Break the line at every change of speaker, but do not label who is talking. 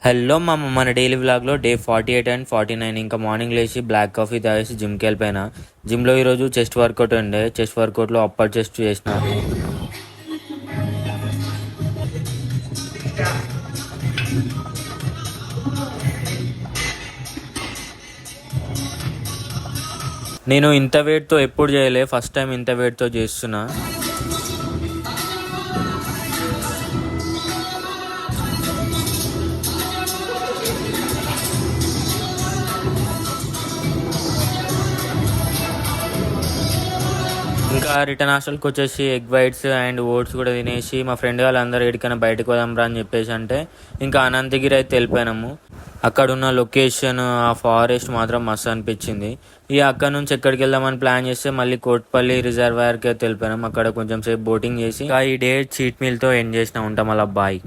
Hello మన daily వ్లాగ్లో day 48 and 49 ఇంకా మార్నింగ్ లేచి బ్లాక్ కాఫీ తాగేసి జిమ్కి వెళ్ళిపోయినా. జిమ్లో ఈరోజు చెస్ట్ వర్కౌట్ ఉండే. చెస్ట్ వర్కౌట్లో అప్పర్ చెస్ట్ చేసిన. నేను ఇంత వెయిట్తో ఎప్పుడు చేయలే, ఫస్ట్ టైం ఇంత వెయిట్తో చేస్తున్నా. ఇంకా రిటర్న్ హాస్టల్కి వచ్చేసి ఎగ్ వైట్స్ అండ్ ఓట్స్ కూడా తినేసి మా ఫ్రెండ్ వాళ్ళందరూ ఎక్కడికైనా బయటకు పోదాంరా అని చెప్పేసి అంటే ఇంకా అనంతగిరి అయితే వెళ్ళిపోయినాము. అక్కడ ఉన్న లొకేషన్, ఆ ఫారెస్ట్ మాత్రం మస్తు అనిపించింది. అక్కడ నుంచి ఎక్కడికి వెళ్దామని ప్లాన్ చేస్తే మళ్ళీ కోట్పల్లి రిజర్వాయర్కి అయితే వెళ్ళిపోయినాం. అక్కడ కొంచెం సేపు బోటింగ్ చేసి ఈ డే చీట్ మీల్తో ఎండ్ చేసిన ఉంటాం. అలా బాయ్.